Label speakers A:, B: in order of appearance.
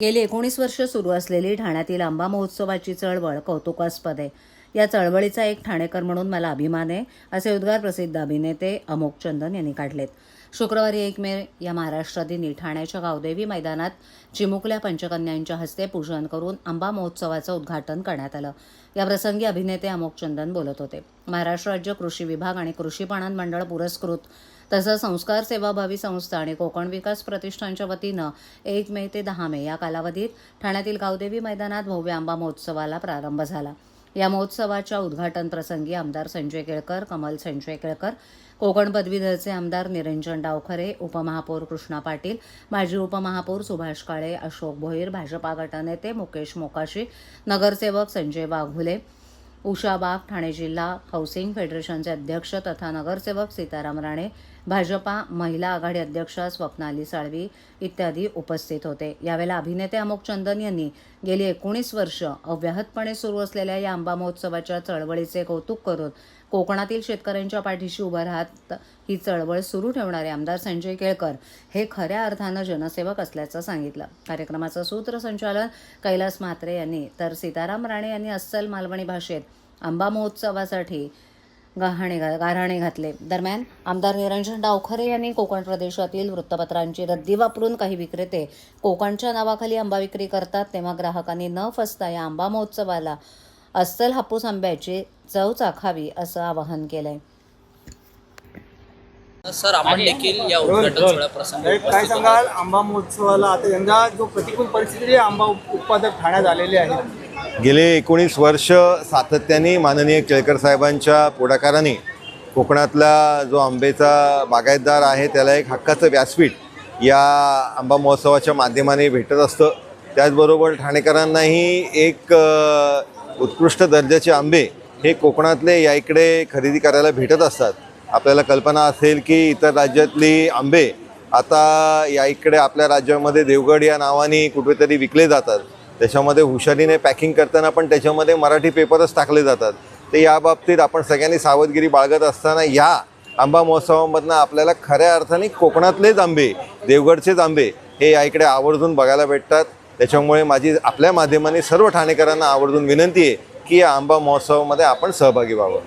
A: गेली 19 वर्ष सुरू असलेली ठाण्यातील आंबा महोत्सवाची चळवळ कौतुकास्पद आहे. या चळवळीचा एक ठाणेकर म्हणून मला अभिमान आहे, असे उद्गार प्रसिद्ध अभिनेते अमोक चंदन यांनी काढलेत. शुक्रवारी 1 मे या महाराष्ट्र दिनी ठाण्याच्या गावदेवी मैदानात चिमुकल्या पंचकन्यांच्या हस्ते पूजन करून आंबा महोत्सवाचं उद्घाटन करण्यात आलं. या प्रसंगी अभिनेते अमोक चंदन बोलत होते. महाराष्ट्र राज्य कृषी विभाग आणि कृषी पणन मंडळ पुरस्कृत तसंच संस्कार सेवाभावी संस्था आणि कोकण विकास प्रतिष्ठानच्या वतीनं 1 मे ते 10 मे या कालावधीत ठाण्यातील गावदेवी मैदानात भव्य आंबा महोत्सवाला प्रारंभ झाला. या महोत्सवाच्या उद्घाटन प्रसंगी आमदार संजय केळकर, कमल संजय केळकर, कोकण पदवीधरचे आमदार निरंजन डावखरे, उपमहापौर कृष्णा पाटील, माजी उपमहापौर सुभाष काळे, अशोक भोईर, भाजपा गटनेते मुकेश मोकाशी, नगरसेवक संजय वाघुले, उषा बाग, ठाणे जिल्हा हाऊसिंग फेडरेशनचे अध्यक्ष तथा नगरसेवक सीताराम राणे, भाजपा महिला आघाडी अध्यक्षा स्वप्नाली साळवी इत्यादी उपस्थित होते. यावेळेला अभिनेते अमोक चंदन यांनी गेली 19 वर्ष अव्याहतपणे सुरू असलेल्या या आंबा महोत्सवाच्या चळवळीचे कौतुक करून कोकणातील शेतकऱ्यांच्या पाठीशी उभं राहत ही चळवळ सुरू ठेवणारे आमदार संजय केळकर हे खऱ्या अर्थानं जनसेवक असल्याचं सांगितलं. कार्यक्रमाचं सूत्रसंचालन कैलास म्हात्रे यांनी तर सीताराम राणे यांनी अस्सल मालवणी भाषेत आंबा महोत्सवासाठी गाऱ्हाणे घातले. दरम्यान आमदार निरंजन डावखरे यांनी कोकण प्रदेशातील वृत्तपत्रांची रद्दी वापरून काही विक्रेते कोकणच्या नावाखाली आंबा विक्री करतात, तेव्हा ग्राहकांनी न फसता या आंबा महोत्सवाला अस्सल हापूस आंब्याची चव चाखावी असं आवाहन केलंय.
B: सर, आपण देखील या उद्घाटन सोहळ्या प्रसंगी
C: काय सांगाल आंबा महोत्सवाला? आता यंदा जो प्रतिकूल परिस्थिती आंबा उत्पादक ठाण्यात आलेले आहेत,
D: गेले 19 वर्ष सातत्याने माननीय केळकर साहेबांच्या पुढाकाराने कोकणातला जो आंब्याचा बागायतदार आहे त्याला एक हक्काचं व्यासपीठ या आंबा महोत्सवाच्या माध्यमाने भेटत असतं. त्याचबरोबर ठाणेकरांनाही एक उत्कृष्ट दर्जाचे आंबे हे कोकणातले या इकडे खरेदी करायला भेटत असतात. आपल्याला कल्पना असेल की इतर राज्यातली आंबे आता या इकडे आपल्या राज्यामध्ये देवगड या नावाने कुठेतरी विकले जातात. त्याच्यामध्ये हुशारीने पॅकिंग करताना पण त्याच्यामध्ये मराठी पेपरच टाकले जातात. ते या बाबतीत आपण सगळ्यांनी सावधगिरी बाळगत असताना या आंबा महोत्सवामधनं आपल्याला खऱ्या अर्थाने कोकणातलेच आंबे, देवगडचेच आंबे हे या इकडे आवर्जून बघायला भेटतात. त्याच्यामुळे माझी आपल्या माध्यमाने सर्व ठाणेकरांना आवर्जून विनंती आहे की या आंबा महोत्सवामध्ये आपण सहभागी व्हावं.